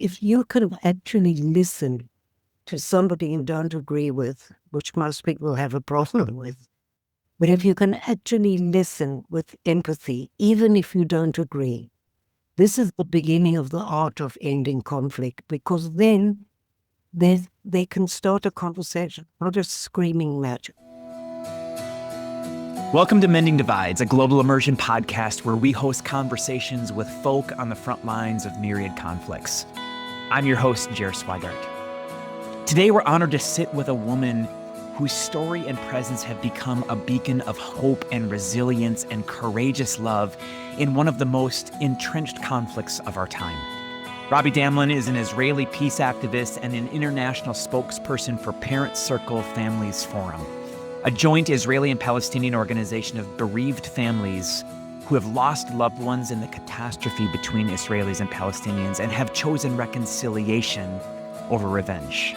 If you can actually listen to somebody you don't agree with, which most people have a problem with, but if you can actually listen with empathy, even if you don't agree, this is the beginning of the art of ending conflict, because then they can start a conversation, not a screaming match. Welcome to Mending Divides, a global immersion podcast where we host conversations with folk on the front lines of myriad conflicts. I'm your host, Jer Swigart. Today, we're honored to sit with a woman whose story and presence have become a beacon of hope and resilience and courageous love in one of the most entrenched conflicts of our time. Robi Damelin is an Israeli peace activist and an international spokesperson for Parent Circle Families Forum, a joint Israeli and Palestinian organization of bereaved families who have lost loved ones in the catastrophe between Israelis and Palestinians and have chosen reconciliation over revenge.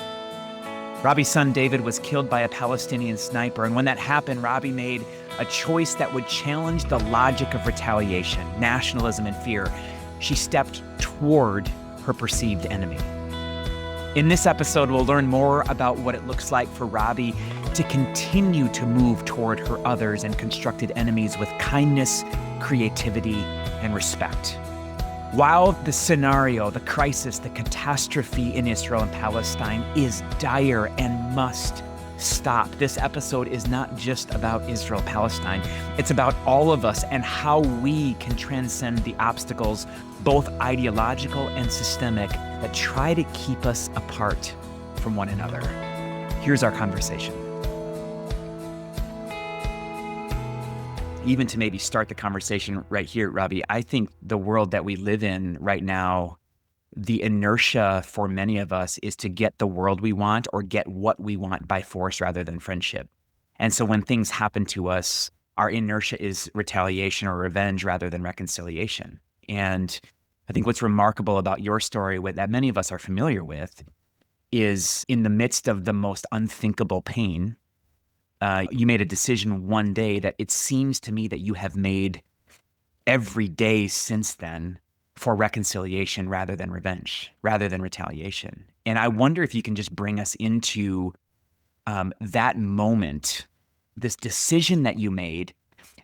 Robi's son David was killed by a Palestinian sniper, and when that happened, Robi made a choice that would challenge the logic of retaliation, nationalism, and fear. She stepped toward her perceived enemy. In this episode, we'll learn more about what it looks like for Robi to continue to move toward her others and constructed enemies with kindness, creativity, and respect. While the scenario, the crisis, the catastrophe in Israel and Palestine is dire and must stop, this episode is not just about Israel-Palestine. It's about all of us and how we can transcend the obstacles, both ideological and systemic, that try to keep us apart from one another. Here's our conversation. Even to maybe start the conversation right here, Robi, I think the world that we live in right now, the inertia for many of us is to get the world we want or get what we want by force rather than friendship. And so when things happen to us, our inertia is retaliation or revenge rather than reconciliation. And I think what's remarkable about your story that many of us are familiar with is in the midst of the most unthinkable pain, you made a decision one day that it seems to me that you have made every day since then for reconciliation rather than revenge, rather than retaliation. And I wonder if you can just bring us into that moment, this decision that you made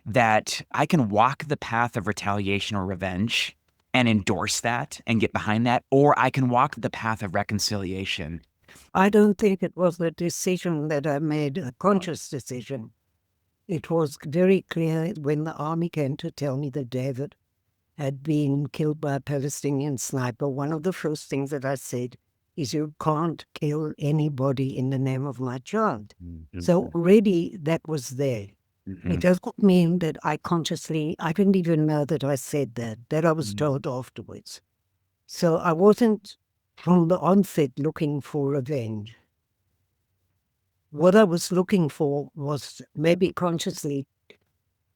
that I can walk the path of retaliation or revenge and endorse that and get behind that, or I can walk the path of reconciliation. I don't think it was a decision that I made, a conscious decision. It was very clear when the army came to tell me that David had been killed by a Palestinian sniper. One of the first things that I said is, you can't kill anybody in the name of my child. Mm-hmm. So already that was there. Mm-hmm. It doesn't mean that I didn't even know that I said that I was told afterwards. So I wasn't from the onset looking for revenge. What I was looking for was, maybe consciously,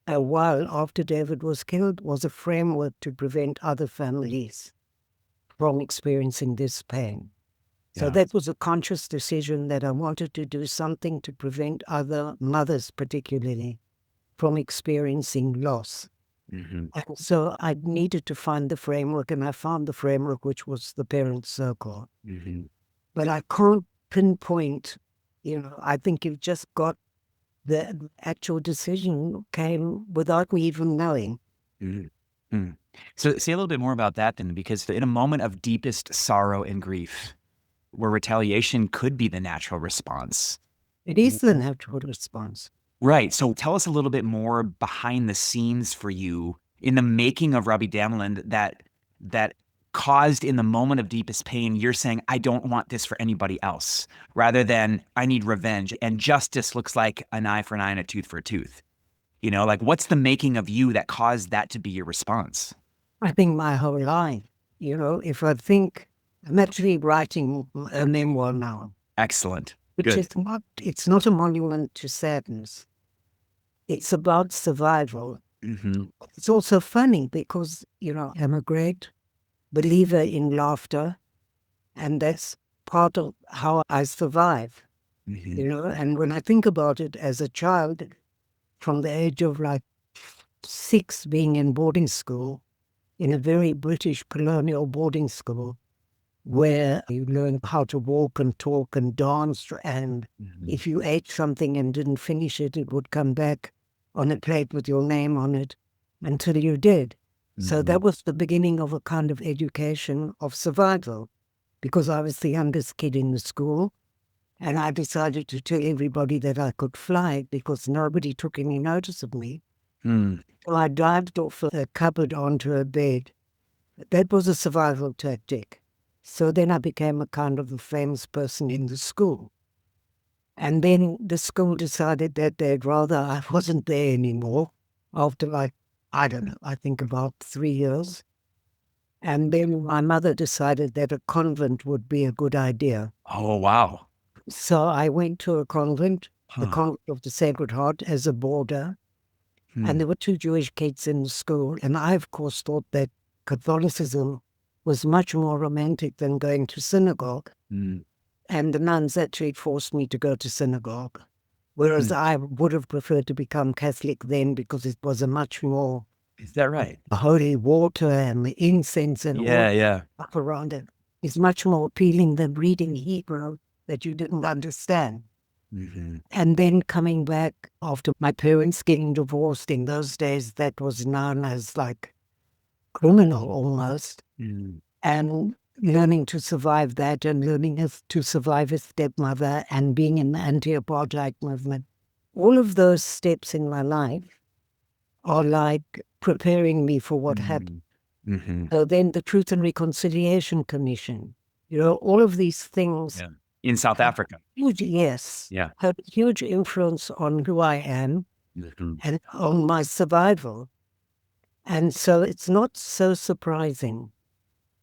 a while after David was killed, was a framework to prevent other families from experiencing this pain. So that was a conscious decision that I wanted to do something to prevent other mothers, particularly, from experiencing loss. Mm-hmm. And so I needed to find the framework, and I found the framework, which was the Parent Circle. Mm-hmm. But I can't pinpoint, I think you've just got the actual decision came without me even knowing. Mm-hmm. Mm. So say a little bit more about that then, because in a moment of deepest sorrow and grief, where retaliation could be the natural response. It is the natural response. Right. So tell us a little bit more behind the scenes for you in the making of Robi Damelin that caused, in the moment of deepest pain, you're saying, I don't want this for anybody else, rather than I need revenge. And justice looks like an eye for an eye and a tooth for a tooth. What's the making of you that caused that to be your response? I think my whole life, if I think, I'm actually writing a memoir now. Excellent. Which is it's not a monument to sadness. It's about survival. Mm-hmm. It's also funny because, I'm a great believer in laughter, and that's part of how I survive. Mm-hmm. And when I think about it as a child, from the age of 6, being in boarding school, in a very British colonial boarding school, where you learn how to walk and talk and dance. And if you ate something and didn't finish it, it would come back on a plate with your name on it until you did. So that was the beginning of a kind of education of survival, because I was the youngest kid in the school. And I decided to tell everybody that I could fly because nobody took any notice of me. So I dived off a cupboard onto a bed. That was a survival tactic. So then I became a kind of a famous person in the school. And then the school decided that they'd rather I wasn't there anymore after I don't know, I think about 3 years. And then my mother decided that a convent would be a good idea. Oh, wow. So I went to a convent, the Convent of the Sacred Heart, as a boarder. And there were 2 Jewish kids in the school. And I, of course, thought that Catholicism was much more romantic than going to synagogue. And the nuns actually forced me to go to synagogue, whereas I would have preferred to become Catholic then because it was a much more... Is that right? The holy water and the incense and all up around it is much more appealing than reading Hebrew that you didn't understand. And then coming back after my parents getting divorced, in those days that was known as like criminal almost, and learning to survive that and learning to survive a stepmother and being in the anti-apartheid movement. All of those steps in my life are like preparing me for what happened. So then the Truth and Reconciliation Commission, all of these things. In South Africa. Yes. Had a huge influence on who I am and on my survival. And so it's not so surprising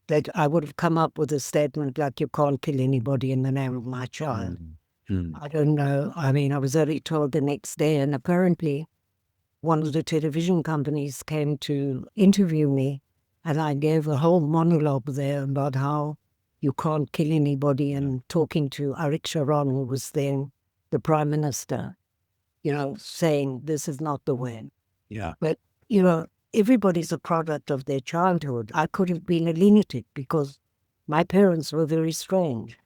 that I would have come up with a statement like, you can't kill anybody in the name of my child. I don't know. I mean, I was only told the next day, and apparently one of the television companies came to interview me, and I gave a whole monologue there about how you can't kill anybody, and talking to Arik Sharon, who was then the Prime Minister, saying this is not the way. But, everybody's a product of their childhood. I could have been a lunatic because my parents were very strange.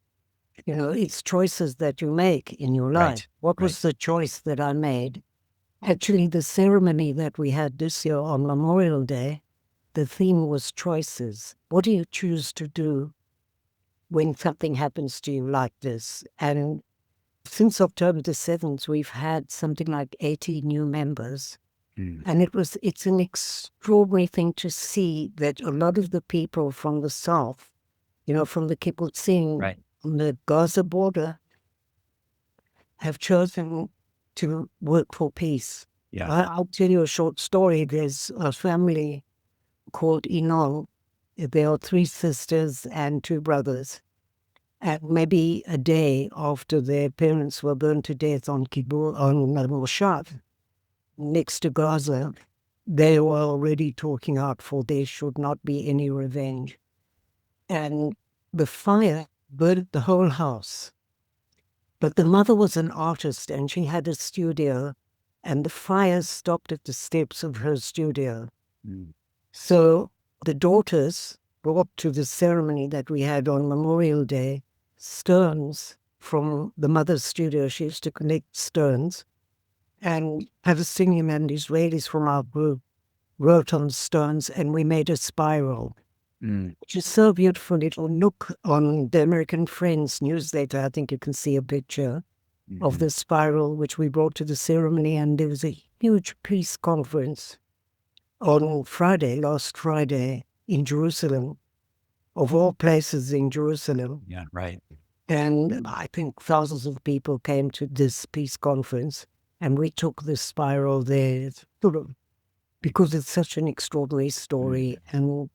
It's choices that you make in your life. What was the choice that I made? Actually, the ceremony that we had this year on Memorial Day, the theme was choices. What do you choose to do when something happens to you like this? And since October the 7th, we've had something like 80 new members. And it's an extraordinary thing to see that a lot of the people from the south, from the kibbutzim on the Gaza border, have chosen to work for peace. I'll tell you a short story. There's a family called Inon. There are 3 sisters and 2 brothers. And maybe a day after their parents were burned to death on Moshav, next to Gaza, they were already talking out for there should not be any revenge. And the fire burned the whole house. But the mother was an artist and she had a studio, and the fire stopped at the steps of her studio. So the daughters brought to the ceremony that we had on Memorial Day stones from the mother's studio. She used to collect stones. And Palestinian and Israelis from our group wrote on stones, and we made a spiral, which is so beautiful. It'll look on the American Friends newsletter. I think you can see a picture of the spiral, which we brought to the ceremony. And there was a huge peace conference on Friday, last Friday, in Jerusalem, of all places in Jerusalem. And I think thousands of people came to this peace conference. And we took the spiral there, because it's such an extraordinary story. And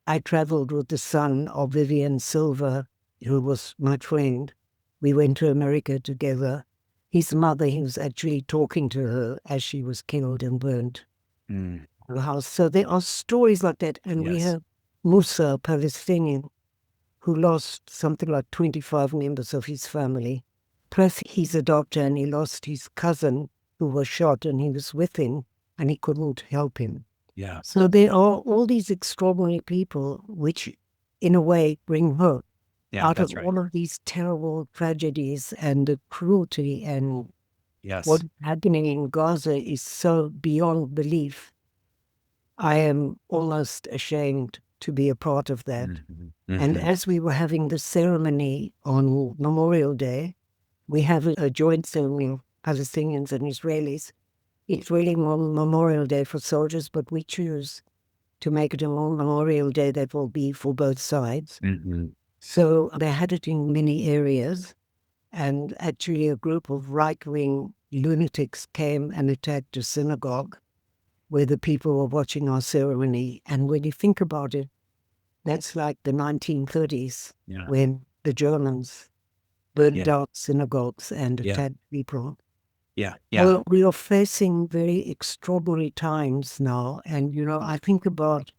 I traveled with the son of Vivian Silver, who was my friend. We went to America together. His mother, he was actually talking to her as she was killed and burnt in the house. So there are stories like that. And we have Musa, a Palestinian, who lost something like 25 members of his family. Plus, he's a doctor, and he lost his cousin who was shot, and he was with him, and he couldn't help him. So there are all these extraordinary people which, in a way, bring hope. Yeah, out of that's right. all of these terrible tragedies and the cruelty and Yes. what's happening in Gaza is so beyond belief. I am almost ashamed to be a part of that. Mhm. And Mhm. as we were having the ceremony on Memorial Day, we have a joint ceremony of Palestinians and Israelis. It's really Memorial Day for soldiers, but we choose to make it a Memorial Day that will be for both sides. Mhm. So they had it in many areas, and actually a group of right-wing lunatics came and attacked a synagogue where the people were watching our ceremony. And when you think about it, that's like the 1930s Yeah. when the Germans burned Yeah. down synagogues and Yeah. attacked people. Yeah. Yeah. Well, we are facing very extraordinary times now. And, I think about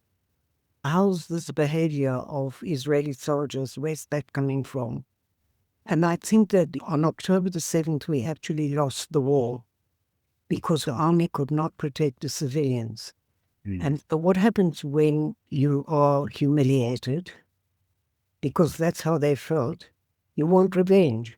how's this behavior of Israeli soldiers, where's that coming from? And I think that on October the 7th, we actually lost the war because the army could not protect the civilians. Mm. And so what happens when you are humiliated? Because that's how they felt. You want revenge.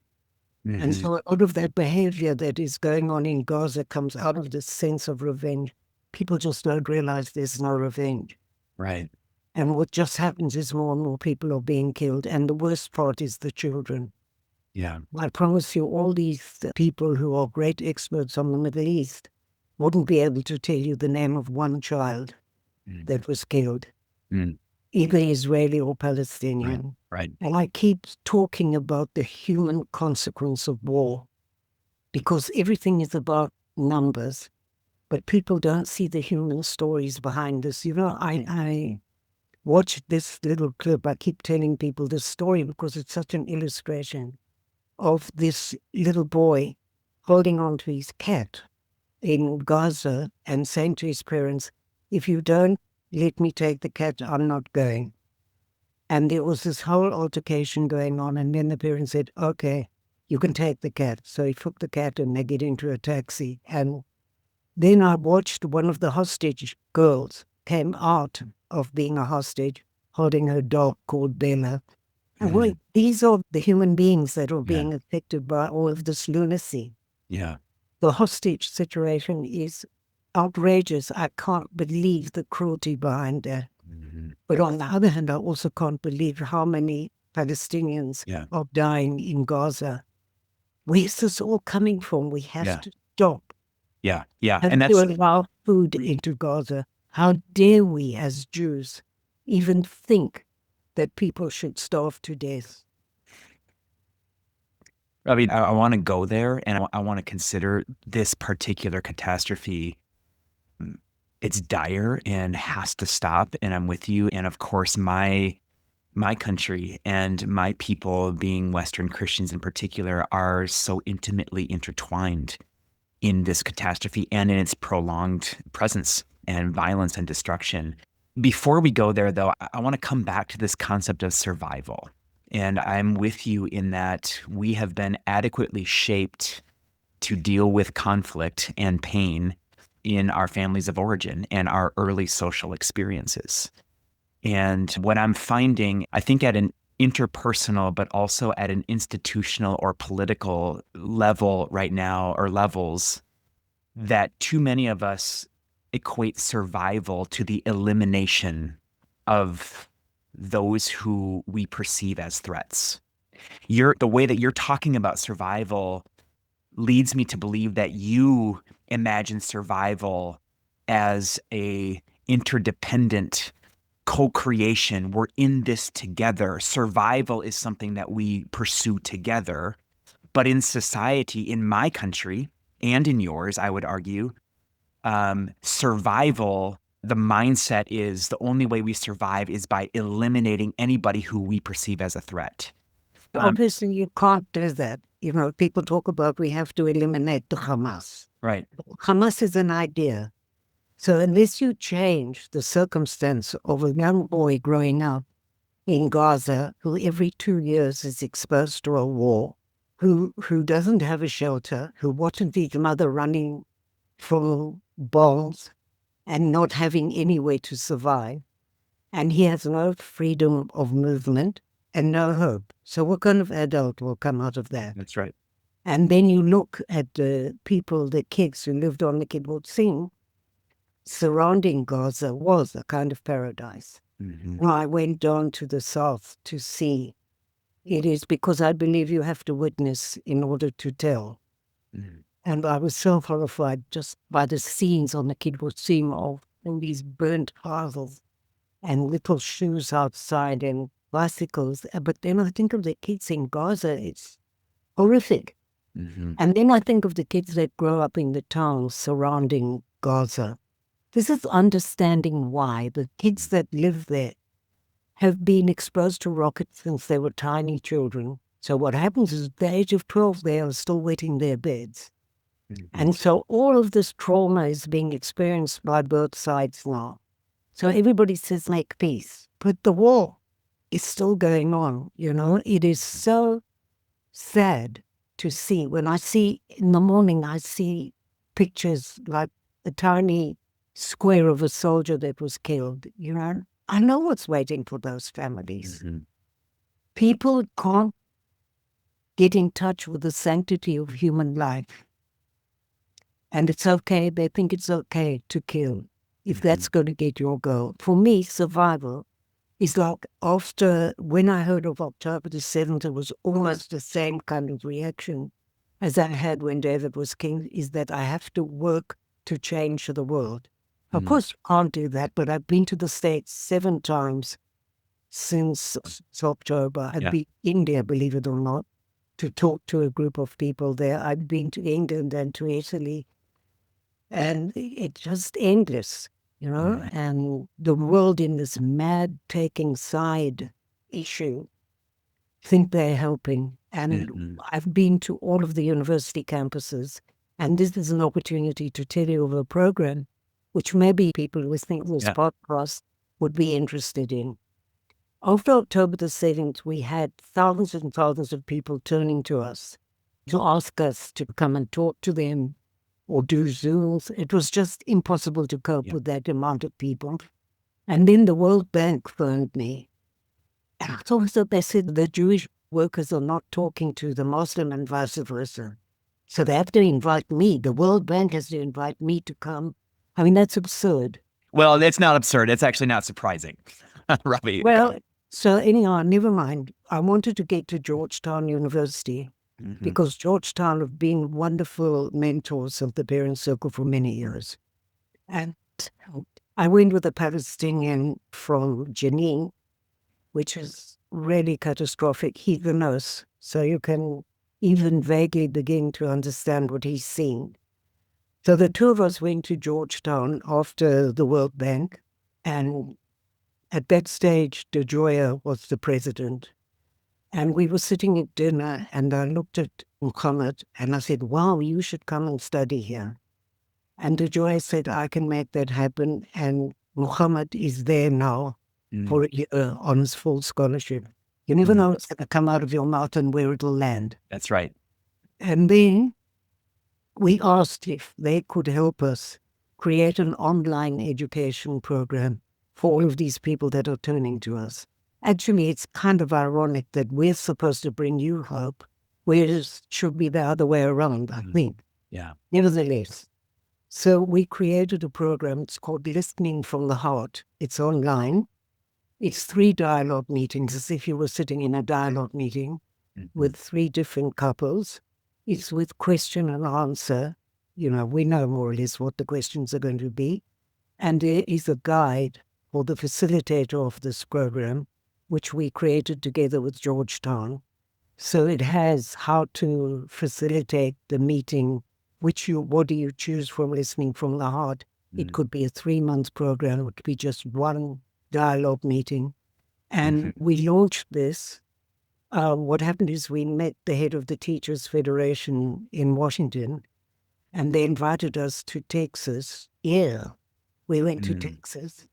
And Mhm. so out of that behavior that is going on in Gaza comes out of this sense of revenge. People just don't realize there's no revenge. Right. And what just happens is more and more people are being killed. And the worst part is the children. Yeah. I promise you, all these people who are great experts on the Middle East wouldn't be able to tell you the name of one child Mm. that was killed, Mm. either Israeli or Right. Palestinian. Right. And I keep talking about the human consequence of war because everything is about numbers, but people don't see the human stories behind this. I watched this little clip. I keep telling people this story because it's such an illustration of this little boy holding on to his cat in Gaza and saying to his parents, if you don't let me take the cat, I'm not going. And there was this whole altercation going on. And then the parents said, okay, you can take the cat. So he took the cat and they get into a taxi. And then I watched one of the hostage girls came out of being a hostage, holding her dog called Bella. And Mhm. these are the human beings that are Yeah. being affected by all of this lunacy. Yeah. The hostage situation is outrageous. I can't believe the cruelty behind that. Mhm. But on the other hand, I also can't believe how many Palestinians Yeah. are dying in Gaza. Where's this all coming from? We have Yeah. to stop. Yeah. Yeah. Have And to that's allow food into Gaza. How dare we as Jews even think that people should starve to death? I mean, I want to go there and I want to consider this particular catastrophe. It's dire and has to stop. And I'm with you. And of course, my country and my people, being Western Christians in particular, are so intimately intertwined in this catastrophe and in its prolonged presence and violence and destruction. Before we go there, though, I want to come back to this concept of survival. And I'm with you in that we have been adequately shaped to deal with conflict and pain in our families of origin and our early social experiences. And what I'm finding, I think at an interpersonal, but also at an institutional or political level right now, or levels, that too many of us equate survival to the elimination of those who we perceive as threats. The way that you're talking about survival leads me to believe that you imagine survival as a interdependent co-creation. We're in this together. Survival is something that we pursue together. But in society, in my country and in yours, I would argue, survival, the mindset is the only way we survive is by eliminating anybody who we perceive as a threat. Obviously, you can't do that. People talk about we have to eliminate the Hamas. Right. Hamas is an idea. So unless you change the circumstance of a young boy growing up in Gaza who every 2 years is exposed to a war, who doesn't have a shelter, who watches his mother running from bombs and not having any way to survive, and he has no freedom of movement, and no hope. So what kind of adult will come out of that? That's right. And then you look at the people, the kids who lived on the kibbutz scene, surrounding Gaza was a kind of paradise. Mm-hmm. I went down to the south to see. It is because I believe you have to witness in order to tell. Mm-hmm. And I was so horrified just by the scenes on the kibbutzim of all these burnt houses and little shoes outside and bicycles. But then I think of the kids in Gaza, it's horrific. Mm-hmm. And then I think of the kids that grow up in the towns surrounding Gaza. This is understanding why the kids that live there have been exposed to rockets since they were tiny children. So what happens is at the age of 12, they are still wetting their beds. Mm-hmm. And so all of this trauma is being experienced by both sides now. So everybody says, make peace. But the war is still going on, you know. It is so sad to see. When I see, in the morning, I see pictures like a tiny square of a soldier that was killed, you know. I know what's waiting for those families. Mm-hmm. People can't get in touch with the sanctity of human life. And it's okay, they think it's okay to kill if that's going to get your goal. For me, survival is like after, when I heard of October the 7th, it was almost the same kind of reaction as I had when David was king, is that I have to work to change the world. Of course, I can't do that, but I've been to the States 7 times since October. I've been to India, believe it or not, to talk to a group of people there. I've been to England and to Italy. And it's just endless, you know, and the world in this mad taking side issue think they're helping. And I've been to all of the university campuses, and this is an opportunity to tell you of a program which maybe people listening to this podcast would be interested in. After October the 7th, we had thousands and thousands of people turning to us to ask us to come and talk to them or do Zooms. It was just impossible to cope with that amount of people. And then the World Bank phoned me. And I thought that they said the Jewish workers are not talking to the Muslim and vice versa. So they have to invite me. The World Bank has to invite me to come. I mean, that's absurd. Well, it's not absurd. It's actually not surprising, Robi. Well, so anyhow, never mind. I wanted to get to Georgetown University. Because Georgetown have been wonderful mentors of the Parent Circle for many years. And I went with a Palestinian from Jenin, which is really catastrophic. He's a nurse, so you can even vaguely begin to understand what he's seen. So the two of us went to Georgetown after the World Bank, and at that stage, De Joya was the president. And we were sitting at dinner, and I looked at Muhammad, and I said, wow, you should come and study here. And De Joy said, I can make that happen. And Muhammad is there now for a year on his full scholarship. You never know what's going to come out of your mouth and where it'll land. That's right. And then we asked if they could help us create an online education program for all of these people that are turning to us. Actually, it's kind of ironic that we're supposed to bring you hope, whereas it should be the other way around, I think. Yeah. Nevertheless, so we created a program. It's called Listening from the Heart. It's online. It's 3 dialogue meetings, as if you were sitting in a dialogue meeting with 3 different couples. It's with question and answer. You know, we know more or less what the questions are going to be. And there is a guide for the facilitator of this program, which we created together with Georgetown. So it has how to facilitate the meeting, what do you choose from Listening from the Heart. It could be a 3-month program. It could be just 1 dialogue meeting. And we launched this. What happened is we met the head of the Teachers Federation in Washington, and they invited us to Texas. Yeah, we went to Texas.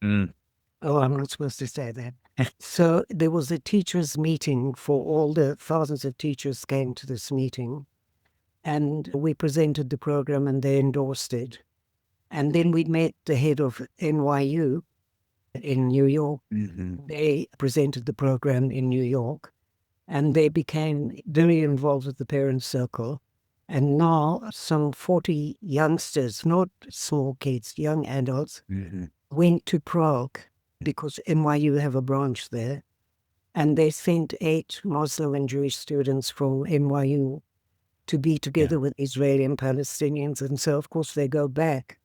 Oh, I'm not supposed to say that. So there was a teachers' meeting for all the thousands of teachers came to this meeting. And we presented the program and they endorsed it. And then we met the head of NYU in New York. Mm-hmm. They presented the program in New York, and they became very involved with the parent circle. And now some 40 youngsters, not small kids, young adults, Mm-hmm. went to Prague because NYU have a branch there. And they sent 8 Muslim and Jewish students from NYU to be together with Israeli and Palestinians. And so, of course, they go back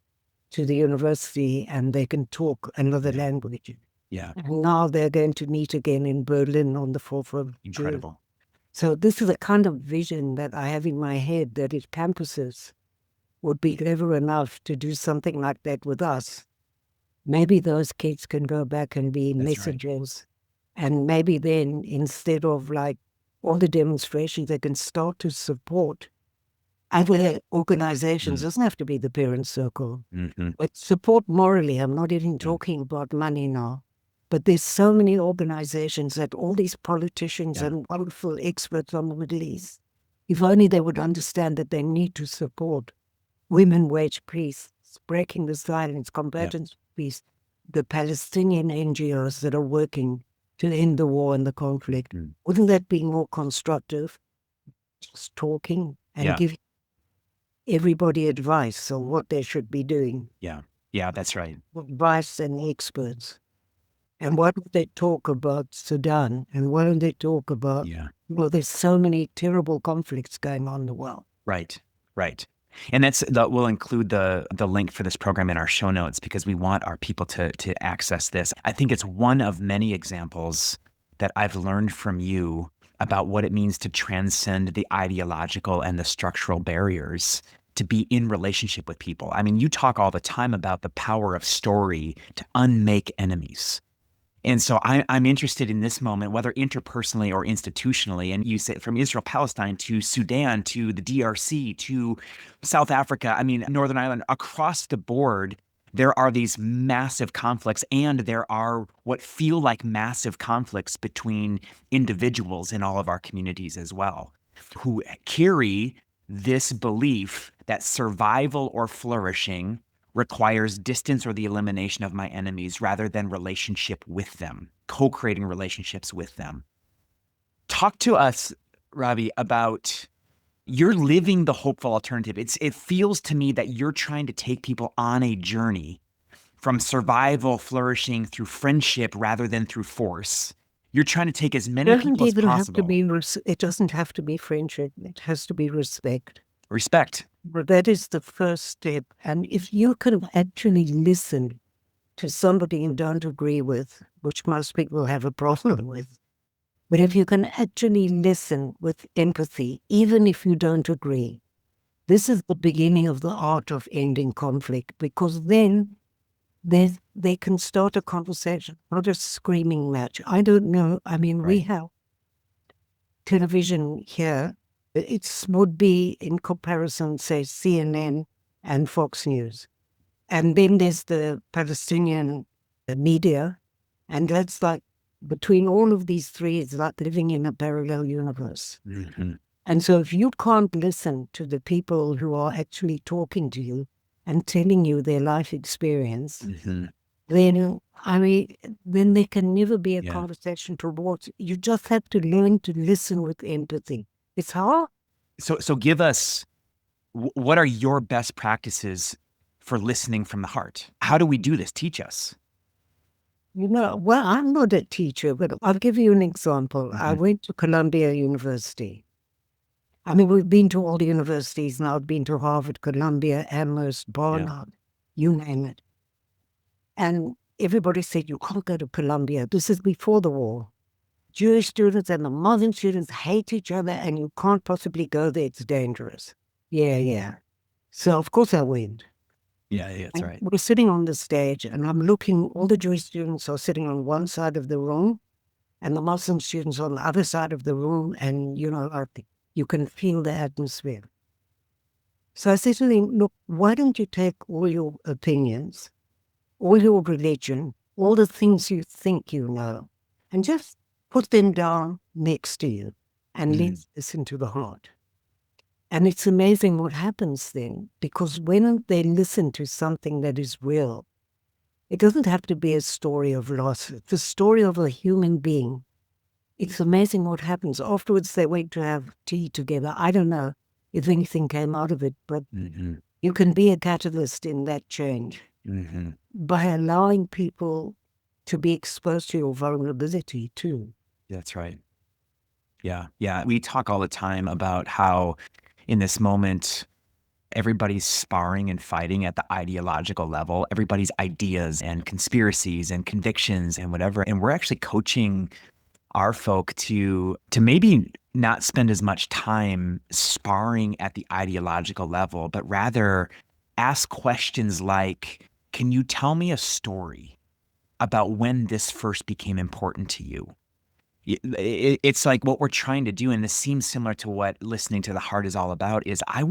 to the university and they can talk another language. Yeah. And now they're going to meet again in Berlin on the 4th of June. Incredible. So this is a kind of vision that I have in my head, that if campuses would be clever enough to do something like that with us, maybe those kids can go back and be messengers. And maybe then, instead of like all the demonstrations, they can start to support other organizations. It doesn't have to be the parent circle, but support morally. I'm not even talking about money now. But there's so many organizations that all these politicians and wonderful experts on the Middle East, if only they would understand that they need to support women wage peace, breaking the silence, combatants peace, the Palestinian NGOs that are working to end the war and the conflict. Wouldn't that be more constructive? Just talking and giving everybody advice on what they should be doing. Yeah, that's right. Advice and experts. And why don't they talk about Sudan? And why don't they talk about, well, there's so many terrible conflicts going on in the world. Right. And we'll include the link for this program in our show notes because we want our people to access this. I think it's one of many examples that I've learned from you about what it means to transcend the ideological and the structural barriers to be in relationship with people. I mean, you talk all the time about the power of story to unmake enemies. And so I'm interested in this moment, whether interpersonally or institutionally, and you say from Israel, Palestine to Sudan, to the DRC, to South Africa, I mean, Northern Ireland, across the board, there are these massive conflicts, and there are what feel like massive conflicts between individuals in all of our communities as well, who carry this belief that survival or flourishing requires distance or the elimination of my enemies rather than relationship with them, co-creating relationships with them. Talk to us, Robi, about you're living the hopeful alternative. It feels to me that you're trying to take people on a journey from survival, flourishing through friendship rather than through force. You're trying to take as many people as possible. It doesn't have to be friendship. It has to be respect. Respect. But that is the first step. And if you can actually listen to somebody you don't agree with, which most people have a problem with, but if you can actually listen with empathy, even if you don't agree, this is the beginning of the art of ending conflict, because then they can start a conversation, not a screaming match. I don't know. I mean, we have television here. It would be in comparison, say, CNN and Fox News. And then there's the Palestinian media. And that's like, between all of these three, it's like living in a parallel universe. And so if you can't listen to the people who are actually talking to you and telling you their life experience, then, I mean, then there can never be a conversation towards. You just have to learn to listen with empathy. It's hard. So give us, what are your best practices for listening from the heart? How do we do this? Teach us. You know, well, I'm not a teacher, but I'll give you an example. I went to Columbia University. I mean, we've been to all the universities now. I've been to Harvard, Columbia, Amherst, Barnard, you name it. And everybody said, you can't go to Columbia. This is before the war. Jewish students and the Muslim students hate each other, and you can't possibly go there. It's dangerous. Yeah. So, of course, I went. Yeah, that's right. We're sitting on the stage, and I'm looking, all the Jewish students are sitting on one side of the room, and the Muslim students on the other side of the room, and, you know, you can feel the atmosphere. So I said to them, look, why don't you take all your opinions, all your religion, all the things you think you know, and just put them down next to you, and let's listen to the heart. And it's amazing what happens then, because when they listen to something that is real, It doesn't have to be a story of loss. It's a story of a human being. It's amazing what happens. Afterwards, they went to have tea together. I don't know if anything came out of it, but you can be a catalyst in that change by allowing people to be exposed to your vulnerability too. That's right. Yeah. Yeah. We talk all the time about how in this moment, everybody's sparring and fighting at the ideological level, everybody's ideas and conspiracies and convictions and whatever. And we're actually coaching our folk to maybe not spend as much time sparring at the ideological level, but rather ask questions like, can you tell me a story about when this first became important to you? It's like what we're trying to do, and this seems similar to what listening to the heart is all about, is I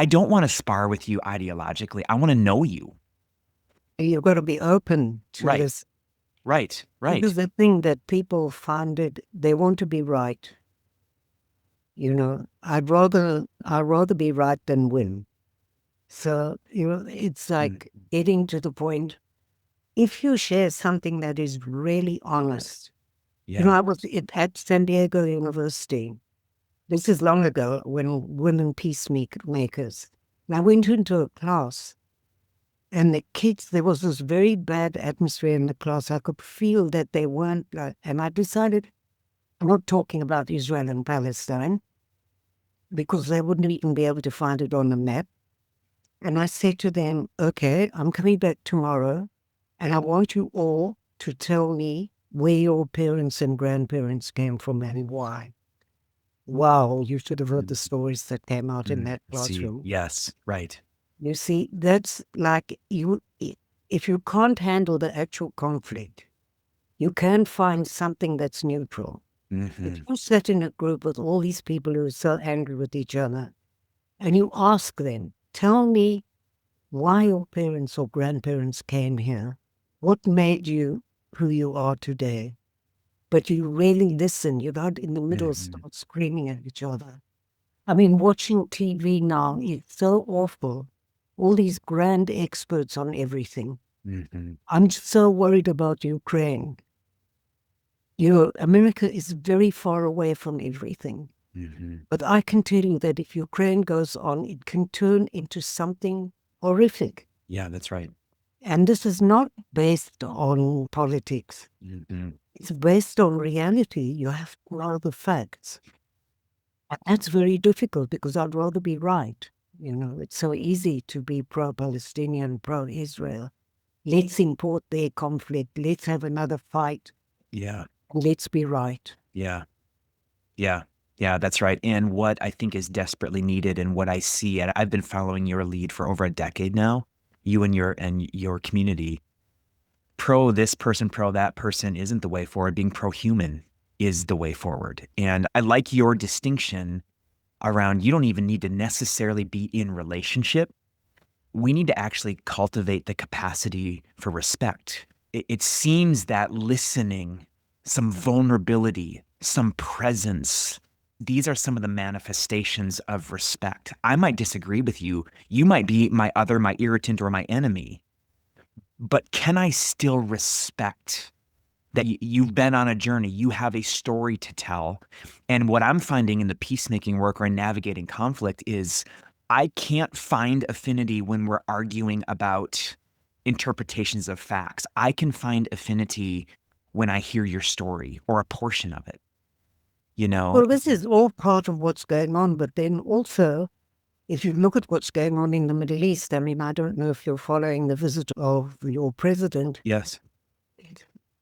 don't want to spar with you ideologically. I want to know you. You've got to be open to Right. this. Right. Because the thing that people find it, they want to be right. I'd rather be right than win. So, it's like getting to the point. If you share something that is really honest, I was at San Diego University. This is long ago when women peacemakers. And I went into a class, and the kids, there was this very bad atmosphere in the class. I could feel that they weren't and I decided I'm not talking about Israel and Palestine because they wouldn't even be able to find it on the map. And I said to them, okay, I'm coming back tomorrow, and I want you all to tell me where your parents and grandparents came from and why. Wow, you should have heard the stories that came out in that classroom. Yes, right. You see, that's like if you can't handle the actual conflict, you can find something that's neutral. If you sit in a group with all these people who are so angry with each other, and you ask them, tell me why your parents or grandparents came here, what made you who you are today? But you really listen. You're not in the middle start screaming at each other. I mean, watching TV now is so awful. All these grand experts on everything. I'm so worried about Ukraine. America is very far away from everything. But I can tell you that if Ukraine goes on, it can turn into something horrific. Yeah, that's right. And this is not based on politics. It's based on reality. You have to know the facts. And that's very difficult because I'd rather be right. It's so easy to be pro-Palestinian, pro-Israel. Let's import their conflict. Let's have another fight. Yeah. Let's be right. Yeah. Yeah. Yeah, that's right. And what I think is desperately needed and what I see, and I've been following your lead for over a decade now, you and your community, pro this person, pro that person isn't the way forward. Being pro-human is the way forward. And I like your distinction around you don't even need to necessarily be in relationship. We need to actually cultivate the capacity for respect. It seems that listening, some vulnerability, some presence, these are some of the manifestations of respect. I might disagree with you. You might be my irritant or my enemy. But can I still respect that you've been on a journey, you have a story to tell? And what I'm finding in the peacemaking work or in navigating conflict is I can't find affinity when we're arguing about interpretations of facts. I can find affinity when I hear your story or a portion of it. Well, this is all part of what's going on, but then also, if you look at what's going on in the Middle East, I mean, I don't know if you're following the visit of your president. Yes.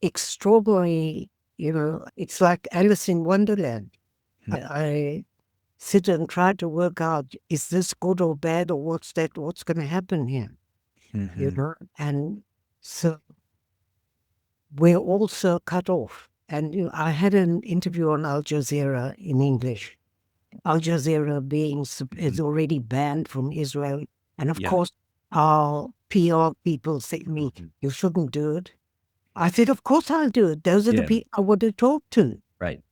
Extraordinary, it's like Alice in Wonderland. I sit and try to work out, is this good or bad, or what's going to happen here? And so we're also cut off. And I had an interview on Al Jazeera in English. Al Jazeera is already banned from Israel. And of course, our PR people say to me, you shouldn't do it. I said, of course I'll do it. Those are the people I want to talk to. Right.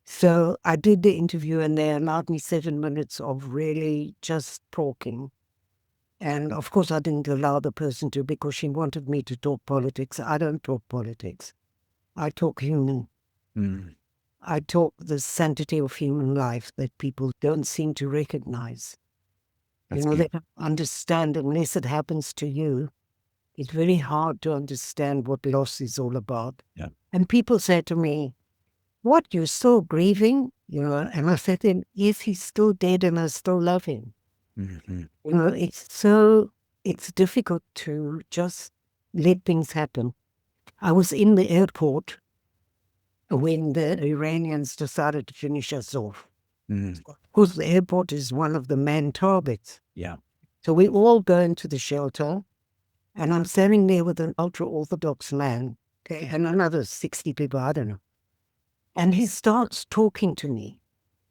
So I did the interview, and they allowed me 7 minutes of really just talking. And of course, I didn't allow the person to because she wanted me to talk politics. I don't talk politics. I talk human. Mm, I talk the sanctity of human life that people don't seem to recognize. that's They beautiful. don't understand unless it happens to you. It's very hard to understand what loss is all about. Yeah. And people say to me, "What, you're still grieving?" And I said to him, "Yes, he's still dead and I still love him." Hmm. It's difficult to just let things happen. I was in the airport when the Iranians decided to finish us off. Mm, Because the airport is one of the main targets. yeah. So we all go into the shelter, and I'm standing there with an ultra-Orthodox man, okay, and another 60 people, I don't know. And he starts talking to me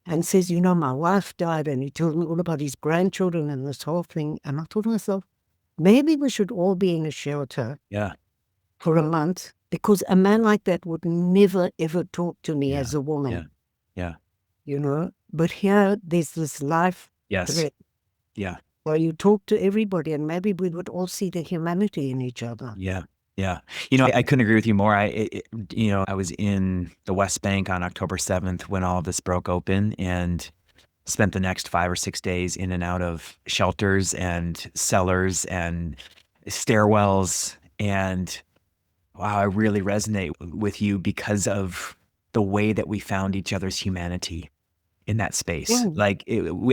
and says, "My wife died," and he told me all about his grandchildren and this whole thing. And I thought to myself, maybe we should all be in a shelter Yeah. for a month, because a man like that would never, ever talk to me Yeah. as a woman, Yeah. Yeah. But here, there's this life Yes. threat Yeah. where you talk to everybody, and maybe we would all see the humanity in each other. Yeah. Yeah. I couldn't agree with you more. I was in the West Bank on October 7th when all of this broke open and spent the next 5 or 6 days in and out of shelters and cellars and stairwells. And wow, I really resonate with you because of the way that we found each other's humanity in that space. Yeah,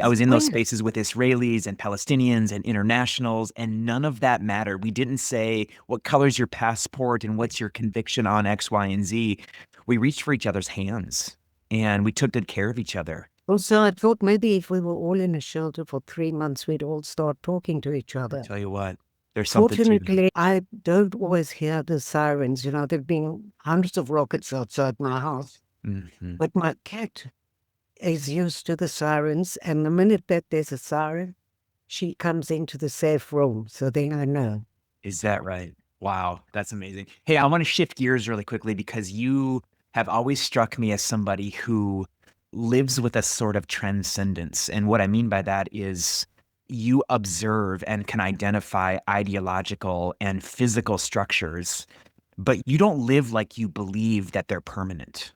I was in those brilliant. spaces with Israelis and Palestinians and internationals, and none of that mattered. We didn't say, what color's your passport and what's your conviction on X, Y, and Z. We reached for each other's hands and we took good care of each other. Also, I thought maybe if we were all in a shelter for 3 months, we'd all start talking to each other. Tell you what, there's something to that. Fortunately, I don't always hear the sirens. There've been hundreds of rockets outside my house, Mhm. but my cat is used to the sirens, and the minute that there's a siren, she comes into the safe room, so then I know. Is that right? Wow, that's amazing. Hey, I want to shift gears really quickly because you have always struck me as somebody who lives with a sort of transcendence. And what I mean by that is you observe and can identify ideological and physical structures, but you don't live like you believe that they're permanent.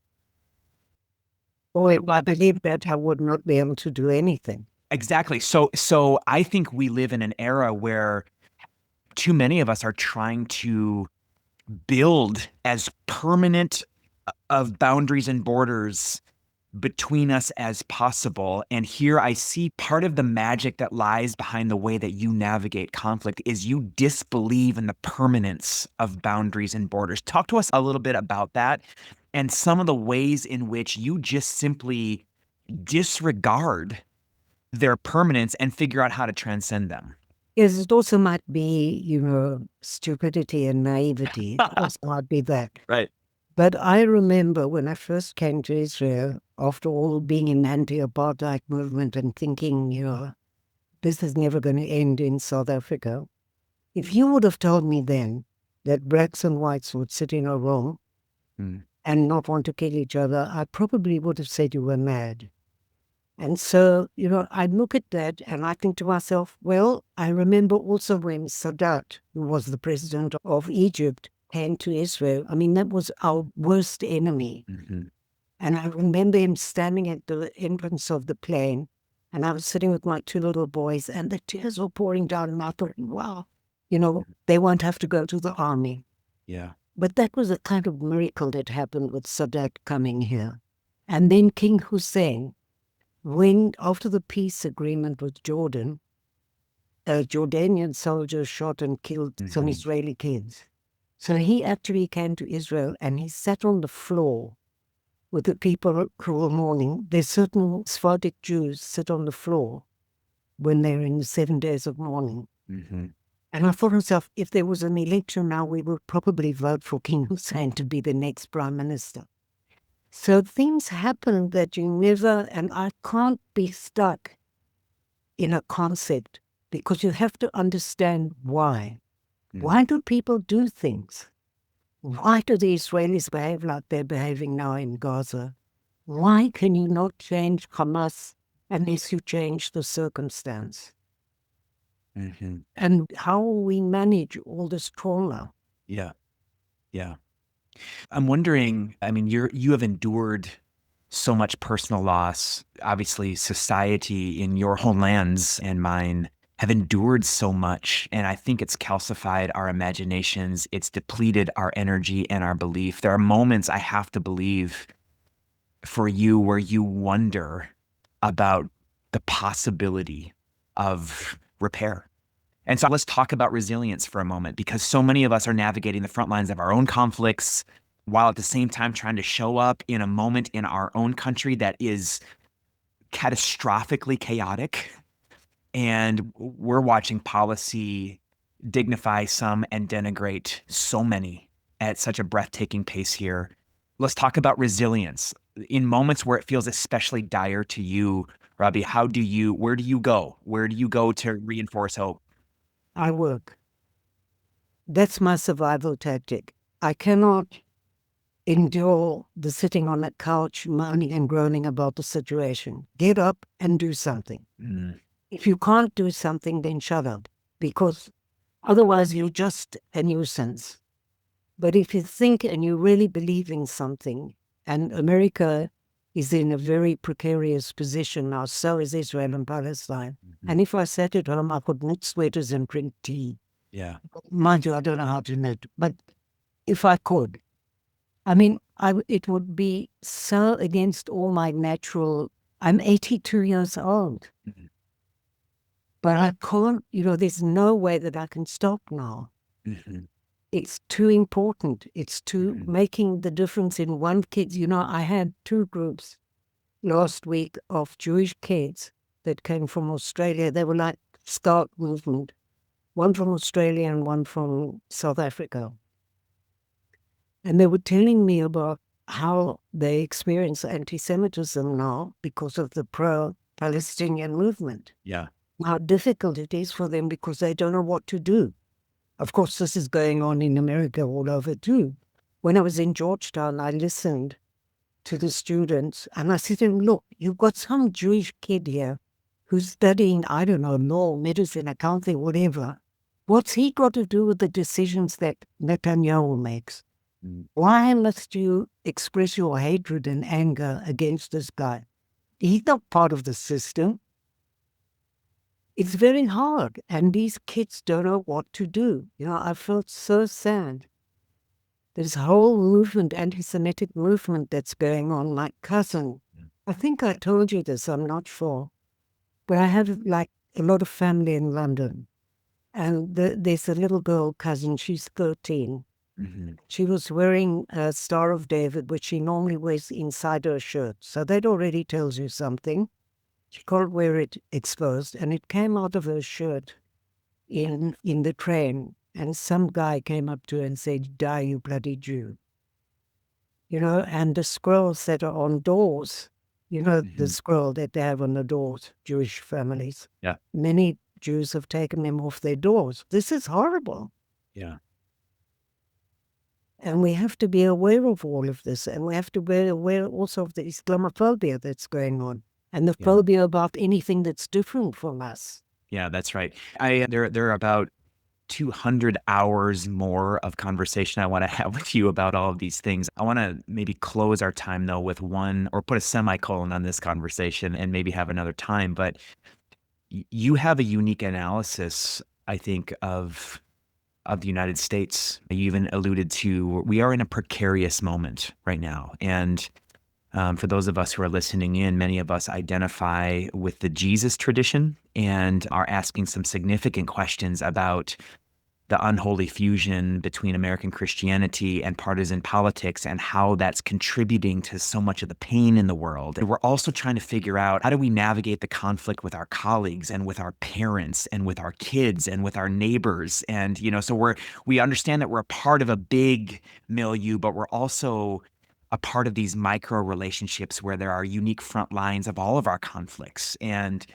Or if I believed that, I would not be able to do anything. Exactly. So I think we live in an era where too many of us are trying to build as permanent of boundaries and borders between us as possible. And here I see part of the magic that lies behind the way that you navigate conflict is you disbelieve in the permanence of boundaries and borders. Talk to us a little bit about that and some of the ways in which you just simply disregard their permanence and figure out how to transcend them. Yes, it also might be, stupidity and naivety. It also might be that. Right. But I remember when I first came to Israel, after all being in anti-apartheid movement and thinking, this is never going to end in South Africa. If you would have told me then that blacks and whites would sit in a room and not want to kill each other, I probably would have said you were mad. And so, I look at that and I think to myself, well, I remember also when Sadat, who was the president of Egypt, came to Israel. I mean, that was our worst enemy. Mm-hmm. And I remember him standing at the entrance of the plane, and I was sitting with my 2 little boys, and the tears were pouring down, and I thought, wow, they won't have to go to the army. Yeah. But that was a kind of miracle that happened with Sadat coming here. And then King Hussein, when, after the peace agreement with Jordan, a Jordanian soldier shot and killed some Israeli kids. So he actually came to Israel and he sat on the floor with the people who were mourning. There's certain Sephardic Jews sit on the floor when they're in the 7 days of mourning. Mm-hmm. And I thought to myself, if there was an election now, we would probably vote for King Hussein to be the next prime minister. So things happen that you never, and I can't be stuck in a concept because you have to understand why. Why do people do things? Why do the Israelis behave like they're behaving now in Gaza? Why can you not change Hamas unless you change the circumstance? Mm-hmm. and how we manage all this trauma. Yeah. Yeah. I'm wondering, I mean, you have endured so much personal loss. Obviously, society in your homelands and mine have endured so much. And I think it's calcified our imaginations. It's depleted our energy and our belief. There are moments I have to believe for you where you wonder about the possibility of repair. And so let's talk about resilience for a moment, because so many of us are navigating the front lines of our own conflicts while at the same time trying to show up in a moment in our own country that is catastrophically chaotic. And we're watching policy dignify some and denigrate so many at such a breathtaking pace here. Let's talk about resilience. In moments where it feels especially dire to you, Robbie, where do you go? Where do you go to reinforce hope? I work. That's my survival tactic. I cannot endure the sitting on that couch, moaning and groaning about the situation. Get up and do something. Mm, If you can't do something, then shut up, because otherwise you're just a nuisance. But if you think and you really believe in something, and America is in a very precarious position now, so is Israel and Palestine. mhm. And if I sat at home, I could knit sweaters and drink tea. Yeah. Mind you, I don't know how to knit, but if I could, I mean, it would be so against all my natural. I'm 82 years old, Mhm. but I can't, there's no way that I can stop now. Mhm. It's too important. It's too Mhm. making the difference in one kid. I had two groups last week of Jewish kids that came from Australia. They were like Scout movement, one from Australia and one from South Africa. And they were telling me about how they experience anti-Semitism now because of the pro-Palestinian movement. Yeah. How difficult it is for them because they don't know what to do. Of course, this is going on in America all over too. When I was in Georgetown, I listened to the students and I said to them, look, you've got some Jewish kid here who's studying, I don't know, law, medicine, accounting, whatever. What's he got to do with the decisions that Netanyahu makes? Mm. Why must you express your hatred and anger against this guy? He's not part of the system. It's very hard, and these kids don't know what to do. I felt so sad. This whole movement, anti-Semitic movement that's going on. My cousin, I think I told you this, I'm not sure, but I have like a lot of family in London, and there's a little girl cousin, she's 13. Mhm. She was wearing a Star of David, which she normally wears inside her shirt. So that already tells you something. She can't wear it exposed. And it came out of her shirt in the train. And some guy came up to her and said, die, you bloody Jew. And the scrolls that are on doors, the Mhm. scroll that they have on the doors, Jewish families. Yeah. Many Jews have taken them off their doors. This is horrible. Yeah. And we have to be aware of all of this. And we have to be aware also of the Islamophobia that's going on and the Yeah. phobia about anything that's different from us. Yeah, that's right. There are about 200 hours more of conversation I want to have with you about all of these things. I want to maybe close our time though with one, or put a semicolon on this conversation and maybe have another time. But you have a unique analysis, I think, of the United States. You even alluded to, we are in a precarious moment right now. And for those of us who are listening in, many of us identify with the Jesus tradition and are asking some significant questions about the unholy fusion between American Christianity and partisan politics and how that's contributing to so much of the pain in the world. And we're also trying to figure out, how do we navigate the conflict with our colleagues and with our parents and with our kids and with our neighbors. And, so we understand that we're a part of a big milieu, but we're also a part of these micro relationships where there are unique front lines of all of our conflicts. And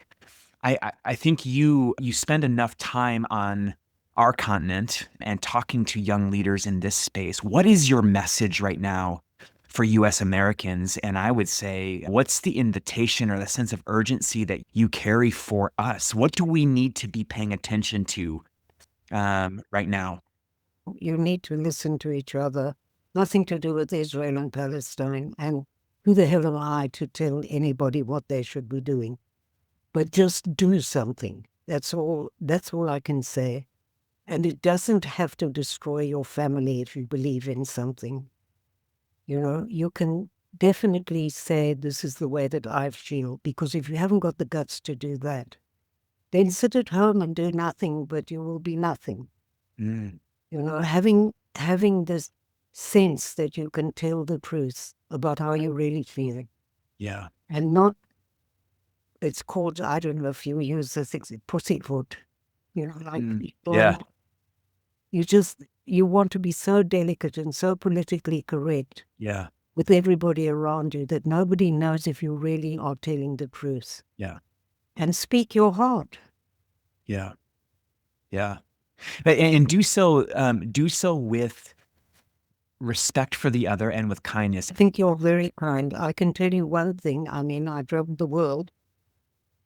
I think you spend enough time on our continent and talking to young leaders in this space. What is your message right now for U.S. Americans. And I would say, what's the invitation or the sense of urgency that you carry for us? What do we need to be paying attention to right now? You need to listen to each other. Nothing to do with Israel and Palestine. And who the hell am I to tell anybody what they should be doing? But just do something. That's all I can say. And it doesn't have to destroy your family if you believe in something. You know, you can definitely say, this is the way that I feel, because if you haven't got the guts to do that, then sit at home and do nothing, but you will be nothing. Mm. You know, having this sense that you can tell the truth about how you really feel. Yeah. And not, it's called, I don't know if you use this, pussyfoot. You know, like people, Yeah. you want to be so delicate and so politically correct Yeah. with everybody around you that nobody knows if you really are telling the truth. Yeah. And speak your heart. Yeah. Yeah. And do so with respect for the other and with kindness. I think you're very kind. I can tell you one thing. I mean, I traveled the world.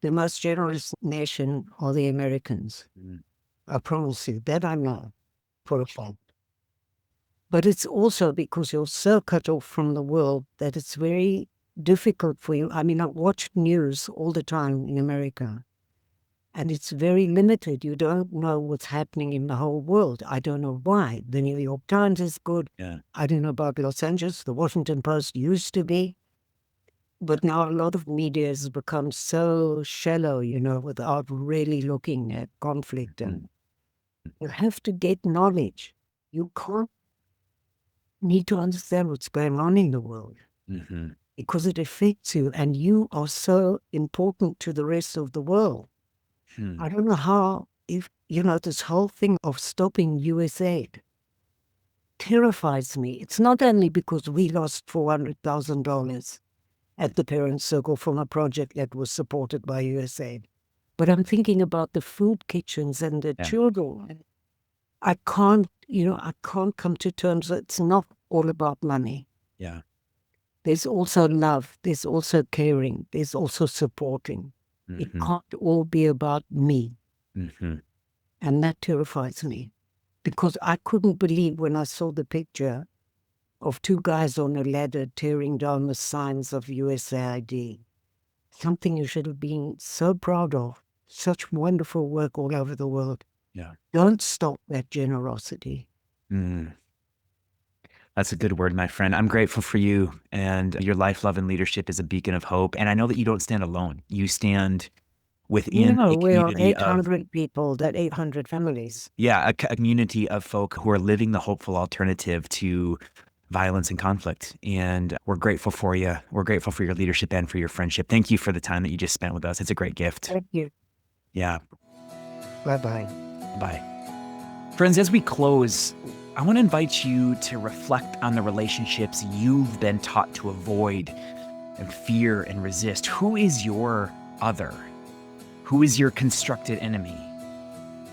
The most generous nation are the Americans. Mm. I promise you that I know for a fact. But it's also because you're so cut off from the world that it's very difficult for you. I mean, I watch news all the time in America, and it's very limited. You don't know what's happening in the whole world. I don't know why. The New York Times is good. Yeah. I don't know about Los Angeles. The Washington Post used to be. But now a lot of media has become so shallow, you know, without really looking at conflict. And you have to get knowledge. You can't need to understand what's going on in the world because it affects you, and you are so important to the rest of the world. I don't know how, if, you know, this whole thing of stopping US aid terrifies me. It's not only because we lost $400,000 at the Parents Circle from a project that was supported by USAID. But I'm thinking about the food kitchens and the children. I can't come to terms that it's not all about money. Yeah. There's also love. There's also caring. There's also supporting. It can't all be about me. And that terrifies me, because I couldn't believe when I saw the picture of two guys on a ladder tearing down the signs of USAID. Something you should have been so proud of. Such wonderful work all over the world. Yeah. Don't stop that generosity. That's a good word, my friend. I'm grateful for you, and your life, love, and leadership is a beacon of hope. And I know that you don't stand alone. You stand within a we are community 800 people, that 800 families. Yeah, a community of folk who are living the hopeful alternative to violence and conflict. And we're grateful for you. We're grateful for your leadership and for your friendship. Thank you for the time that you just spent with us. It's a great gift. Thank you. Yeah. Bye-bye. Bye. Friends, as we close, I want to invite you to reflect on the relationships you've been taught to avoid and fear and resist. Who is your other? Who is your constructed enemy?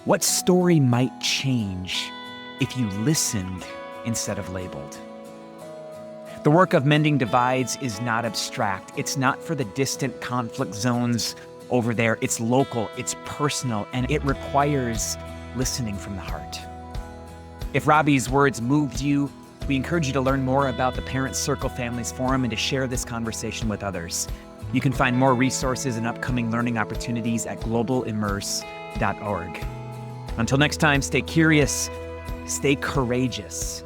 What story might change if you listened instead of labeled? The work of mending divides is not abstract. It's not for the distant conflict zones over there. It's local, it's personal, and it requires listening from the heart. If Robi's words moved you, we encourage you to learn more about the Parents Circle Families Forum and to share this conversation with others. You can find more resources and upcoming learning opportunities at globalimmerse.org. Until next time, stay curious, stay courageous,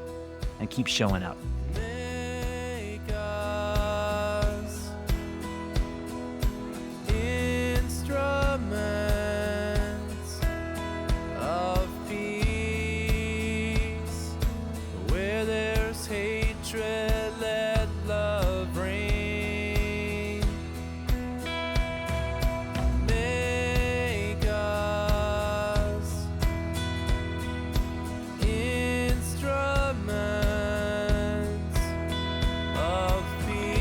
and keep showing up. Make us instruments of peace. Where there's hatred, let love reign. Make us instruments of peace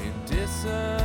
in dissonance.